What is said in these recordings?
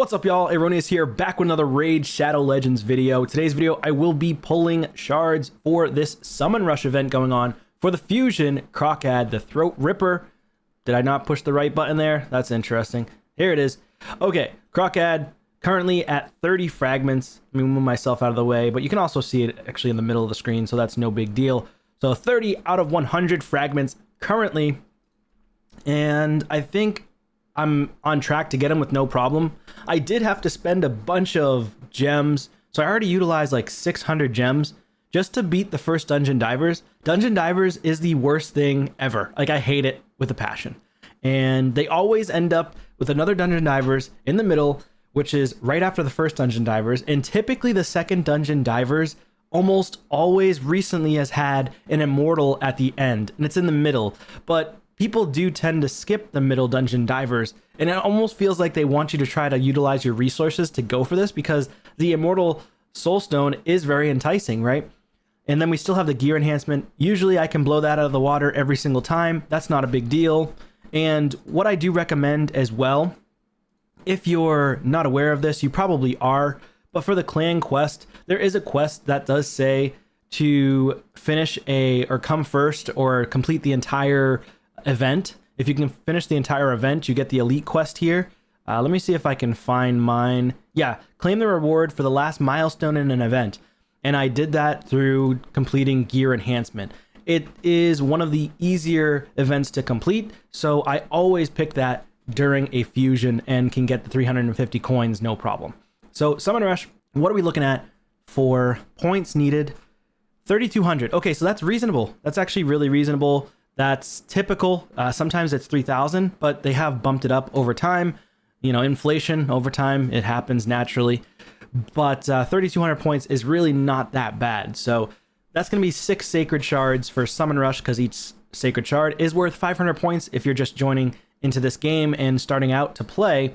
What's up, y'all? Erroneous here, back with another Raid Shadow Legends video. Today's video, I will be pulling shards for this Summon Rush event going on for the Fusion Crocad, the Throat Ripper. Did I not push the right button there? That's interesting. Here it is. Okay, Crocad, currently at 30 fragments. Let me move myself out of the way, but you can also see it actually in the middle of the screen, so that's no big deal. So 30 out of 100 fragments currently, and I think I'm on track to get him with no problem. I did have to spend a bunch of gems, so I already utilized like 600 gems just to beat the first Dungeon Divers. Dungeon Divers is the worst thing ever. Like, I hate it with a passion. And they always end up with another Dungeon Divers in the middle, which is right after the first Dungeon Divers. And typically the second Dungeon Divers almost always recently has had an Immortal at the end, and it's in the middle. But people do tend to skip the middle Dungeon Divers, and it almost feels like they want you to try to utilize your resources to go for this because the Immortal Soulstone is very enticing, right? And then we still have the gear enhancement. Usually I can blow that out of the water every single time. That's not a big deal. And what I do recommend as well, if you're not aware of this, you probably are, but for the clan quest, there is a quest that does say to finish or come first or complete the entire event. If you can finish the entire event, you get the elite quest here. Let me see if I can find mine. Yeah, claim the reward for the last milestone in an event. And I did that through completing gear enhancement. It is one of the easier events to complete, so I always pick that during a fusion and can get the 350 coins no problem. So Summon Rush, what are we looking at for points needed? 3,200. Okay, so that's reasonable. That's actually really reasonable. That's typical. Sometimes it's 3,000, but they have bumped it up over time. You know, inflation over time, it happens naturally. But 3,200 points is really not that bad. So that's going to be 6 Sacred Shards for Summon Rush, because each Sacred Shard is worth 500 points if you're just joining into this game and starting out to play.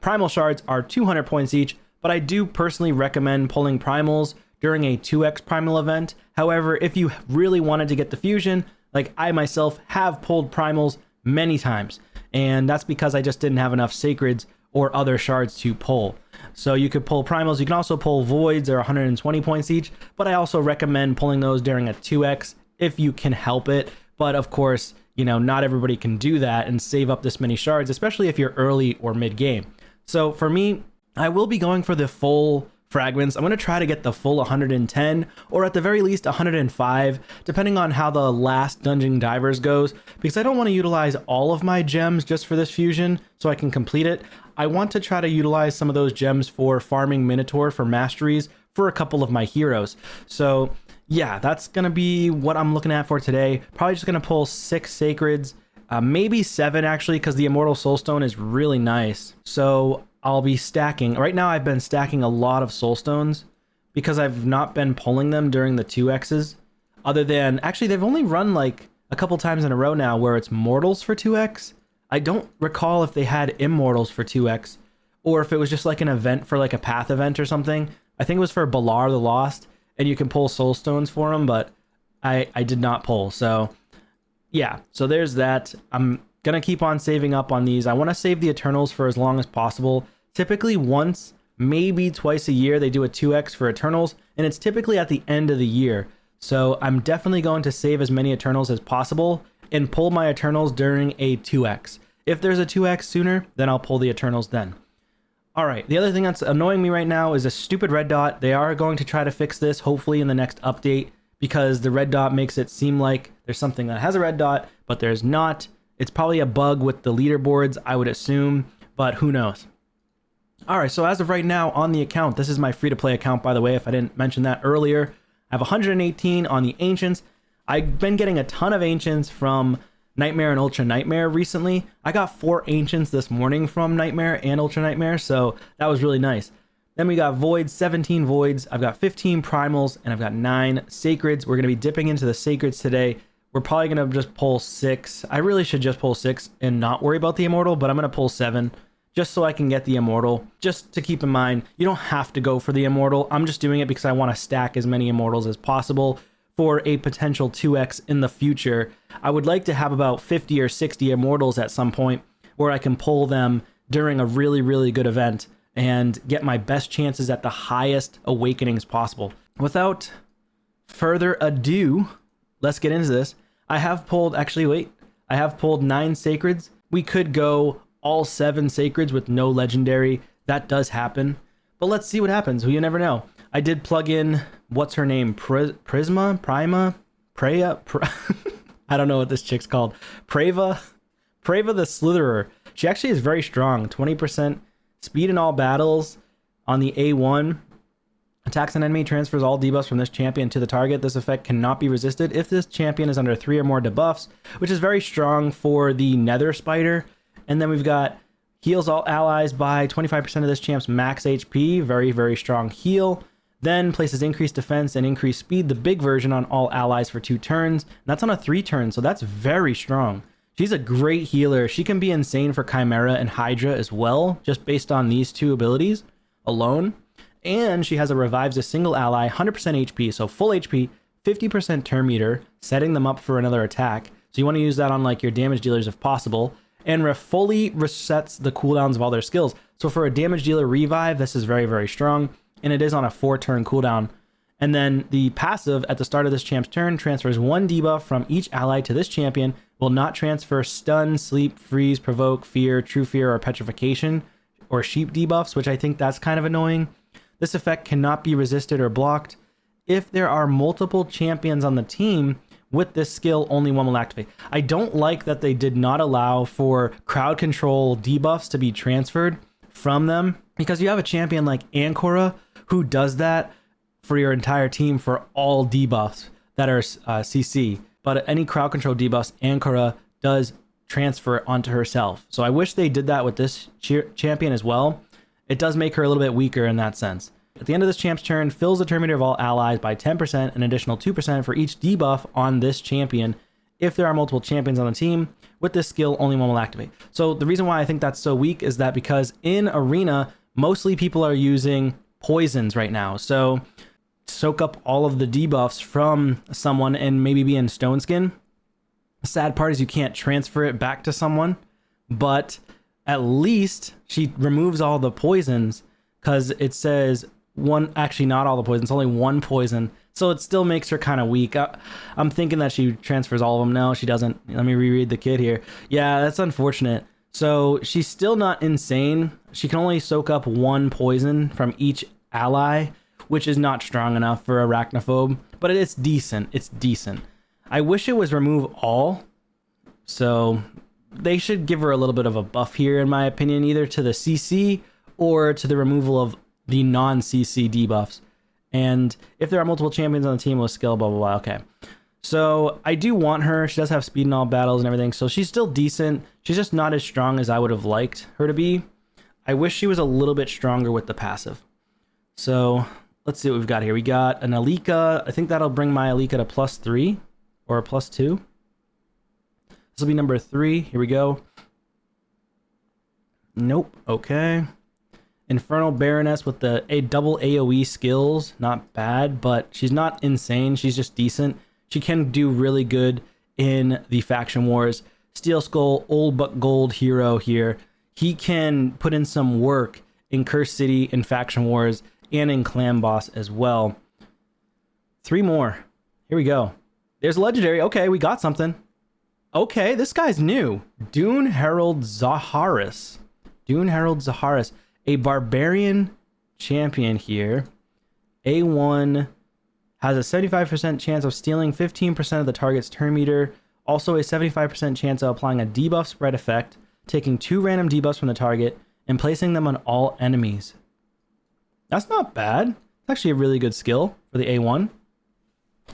Primal Shards are 200 points each, but I do personally recommend pulling Primals during a 2x Primal event. However, if you really wanted to get the Fusion, like I myself have pulled Primals many times, and that's because I just didn't have enough Sacreds or other shards to pull. So you could pull Primals. You can also pull Voids. They're 120 points each, but I also recommend pulling those during a 2x if you can help it. But of course, you know, not everybody can do that and save up this many shards, especially if you're early or mid game. So for me, I will be going for the full fragments. I'm going to try to get the full 110, or at the very least 105, depending on how the last Dungeon Divers goes, because I don't want to utilize all of my gems just for this fusion so I can complete it. I want to try to utilize some of those gems for farming Minotaur for masteries for a couple of my heroes. So yeah, that's going to be what I'm looking at for today. Probably just going to pull 6 Sacreds, maybe 7 actually, because the Immortal Soulstone is really nice. So I'll be stacking. Right now I've been stacking a lot of Soulstones because I've not been pulling them during the 2x's. Other than, actually they've only run like a couple times in a row now where it's Mortals for 2x. I don't recall if they had Immortals for 2x, or if it was just like an event for like a path event or something. I think it was for Balar the Lost, and you can pull Soulstones for them, but I did not pull. So yeah, so there's that. I'm gonna keep on saving up on these. I want to save the Eternals for as long as possible. Typically once, maybe twice a year, they do a 2x for Eternals, and it's typically at the end of the year. So I'm definitely going to save as many Eternals as possible and pull my Eternals during a 2x. If there's a 2x sooner, then I'll pull the Eternals then. All right, the other thing that's annoying me right now is a stupid red dot. They are going to try to fix this, hopefully in the next update, because the red dot makes it seem like there's something that has a red dot, but there's not. It's probably a bug with the leaderboards, I would assume, but who knows. All right, so as of right now on the account, this is my free-to-play account, by the way, if I didn't mention that earlier. I have 118 on the Ancients. I've been getting a ton of Ancients from Nightmare and Ultra Nightmare recently. I got 4 Ancients this morning from Nightmare and Ultra Nightmare, so that was really nice. Then we got Voids, 17 Voids. I've got 15 Primals, and I've got 9 Sacreds. We're going to be dipping into the Sacreds today. We're probably going to just pull 6. I really should just pull 6 and not worry about the Immortal, but I'm going to pull 7 just so I can get the Immortal. Just to keep in mind, you don't have to go for the Immortal. I'm just doing it because I want to stack as many Immortals as possible for a potential 2x in the future. I would like to have about 50 or 60 Immortals at some point where I can pull them during a really, really good event and get my best chances at the highest awakenings possible. Without further ado, let's get into this. I have pulled 9 sacreds. We could go all 7 sacreds with no legendary. That does happen, but let's see what happens. You never know. I did plug in, what's her name? Prisma? Prima? Preya? I don't know what this chick's called. Preva the Slitherer. She actually is very strong. 20% speed in all battles on the A1. Attacks an enemy, transfers all debuffs from this champion to the target. This effect cannot be resisted if this champion is under 3 or more debuffs, which is very strong for the Nether Spider. And then we've got heals all allies by 25% of this champ's max HP. Very, very strong heal. Then places increased defense and increased speed, the big version, on all allies for 2 turns. And that's on a 3 turn, so that's very strong. She's a great healer. She can be insane for Chimera and Hydra as well, just based on these 2 abilities alone. And she has a revives a single ally, 100% HP, so full HP, 50% turn meter, setting them up for another attack. So you want to use that on like your damage dealers if possible. And fully resets the cooldowns of all their skills. So for a damage dealer revive, this is very, very strong. And it is on a 4-turn cooldown. And then the passive at the start of this champ's turn transfers 1 debuff from each ally to this champion, will not transfer stun, sleep, freeze, provoke, fear, true fear, or petrification, or sheep debuffs, which I think that's kind of annoying. This effect cannot be resisted or blocked. If there are multiple champions on the team with this skill, only one will activate. I don't like that they did not allow for crowd control debuffs to be transferred from them, because you have a champion like Ancora who does that for your entire team for all debuffs that are CC. But any crowd control debuffs, Ancora does transfer onto herself. So I wish they did that with this champion as well. It does make her a little bit weaker in that sense. At the end of this champ's turn, fills the turn meter of all allies by 10%, an additional 2% for each debuff on this champion. If there are multiple champions on the team, with this skill, only one will activate. So the reason why I think that's so weak is that because in Arena, mostly people are using poisons right now. So soak up all of the debuffs from someone and maybe be in Stone Skin. The sad part is you can't transfer it back to someone, but at least she removes all the poisons, because it says one, actually not all the poisons, only 1 poison. So it still makes her kind of weak. I'm thinking that she transfers all of them. No, she doesn't. Let me reread the kit here. Yeah, that's unfortunate. So she's still not insane. She can only soak up 1 poison from each ally, which is not strong enough for Arachnophobe, but it's decent. It's decent. I wish it was remove all. So they should give her a little bit of a buff here, in my opinion, either to the CC or to the removal of the non-CC debuffs. And if there are multiple champions on the team with skill, blah, blah, blah. Okay. So I do want her. She does have speed in all battles and everything. So she's still decent. She's just not as strong as I would have liked her to be. I wish she was a little bit stronger with the passive. So let's see what we've got here. We got an Alika. I think that'll bring my Alika to +3 or +2. This will be number 3. Here we go. Nope. Okay. Infernal Baroness with the double AoE skills. Not bad, but she's not insane. She's just decent. She can do really good in the faction wars. Steel Skull, old but gold hero here. He can put in some work in Cursed City, in faction wars, and in Clan Boss as well. 3 more. Here we go. There's a legendary. Okay, we got something. Okay, this guy's new. Dune Herald Zaharis. Dune Herald Zaharis. A barbarian champion here. A1 has a 75% chance of stealing 15% of the target's turn meter. Also a 75% chance of applying a debuff spread effect, taking 2 random debuffs from the target, and placing them on all enemies. That's not bad. It's actually a really good skill for the A1.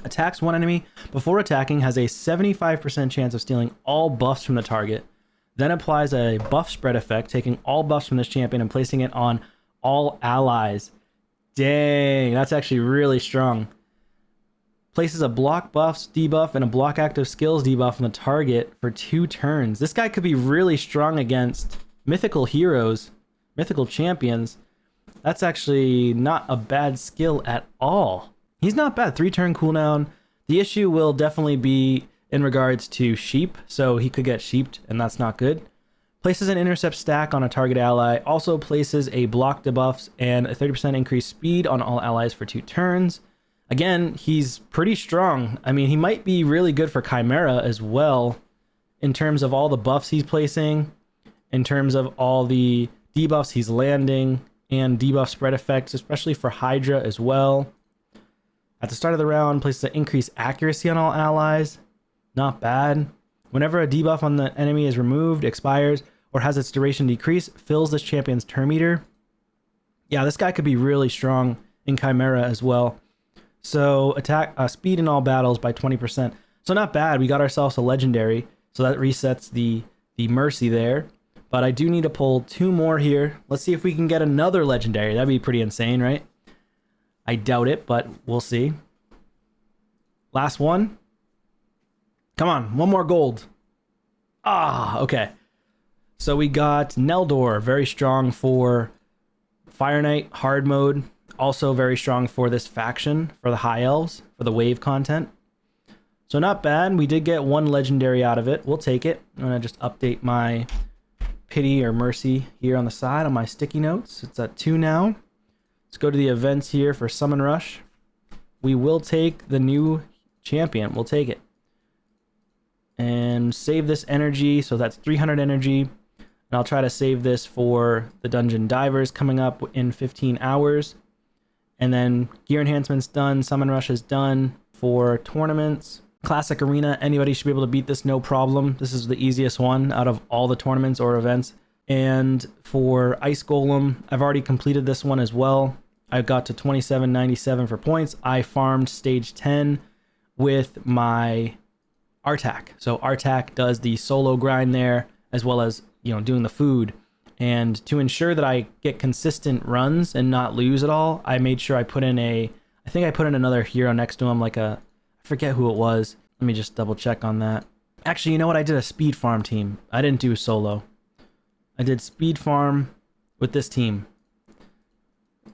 Attacks one enemy before attacking, has a 75% chance of stealing all buffs from the target, then applies a buff spread effect, taking all buffs from this champion and placing it on all allies. Dang, that's actually really strong. Places a block buffs debuff and a block active skills debuff on the target for 2 turns. This guy could be really strong against mythical heroes, mythical champions. That's actually not a bad skill at all. He's not bad. 3-turn cooldown. The issue will definitely be in regards to sheep, so he could get sheeped, and that's not good. Places an intercept stack on a target ally. Also places a block debuffs and a 30% increased speed on all allies for 2 turns. Again, he's pretty strong. I mean, he might be really good for Chimera as well in terms of all the buffs he's placing, in terms of all the debuffs he's landing, and debuff spread effects, especially for Hydra as well. At the start of the round, places an increased accuracy on all allies. Not bad. Whenever a debuff on the enemy is removed, expires, or has its duration decrease, fills this champion's turn meter. Yeah, this guy could be really strong in Chimera as well. So attack speed in all battles by 20%. So not bad. We got ourselves a legendary. So that resets the Mercy there. But I do need to pull 2 more here. Let's see if we can get another legendary. That'd be pretty insane, right? I doubt it, but we'll see. Last one. Come on, 1 more gold. Ah, okay. So we got Neldor, very strong for Fire Knight hard mode. Also very strong for this faction, for the High Elves, for the wave content. So not bad. We did get 1 legendary out of it. We'll take it. I'm going to just update my pity or mercy here on the side on my sticky notes. It's at 2 now. Let's go to the events here for Summon Rush. We will take the new champion. We'll take it. And save this energy. So that's 300 energy. And I'll try to save this for the Dungeon Divers coming up in 15 hours. And then gear enhancement's done. Summon Rush is done for tournaments. Classic Arena, anybody should be able to beat this no problem. This is the easiest one out of all the tournaments or events. And for Ice Golem, I've already completed this one as well. I got to 2797 for points. I farmed stage 10 with my Artak. So Artak does the solo grind there, as well as, you know, doing the food. And to ensure that I get consistent runs and not lose at all, I made sure I put in I think I put in another hero next to him, like I forget who it was. Let me just double check on that. Actually, you know what? I did a speed farm team. I didn't do solo. I did speed farm with this team.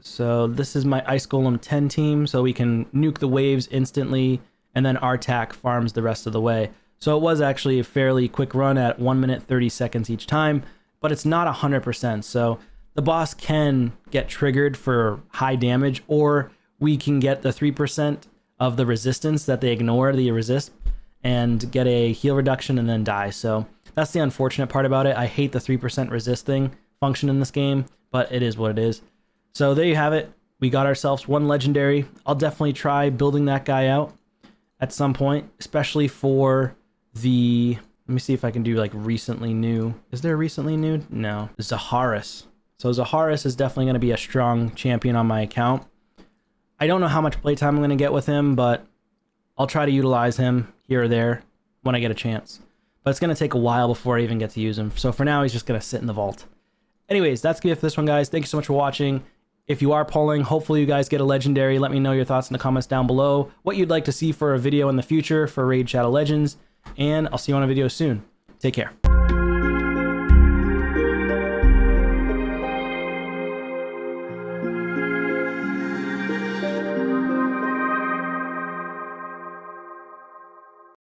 So this is my Ice Golem 10 team, so we can nuke the waves instantly, and then Artak farms the rest of the way. So it was actually a fairly quick run at 1 minute 30 seconds each time, but it's not 100%. So the boss can get triggered for high damage, or we can get the 3% of the resistance that they ignore, the resist, and get a heal reduction and then die. So that's the unfortunate part about it. I hate the 3% resist thing function in this game, but it is what it is. So there you have it. We got ourselves 1 legendary. I'll definitely try building that guy out at some point, especially for the... Let me see if I can do like recently new. Is there recently new? No. Zaharis. So Zaharis is definitely going to be a strong champion on my account. I don't know how much playtime I'm going to get with him, but I'll try to utilize him here or there when I get a chance. But it's going to take a while before I even get to use him. So for now, he's just going to sit in the vault. Anyways, that's good for this one, guys. Thank you so much for watching. If you are polling, hopefully you guys get a legendary. Let me know your thoughts in the comments down below. What you'd like to see for a video in the future for Raid Shadow Legends. And I'll see you on a video soon. Take care.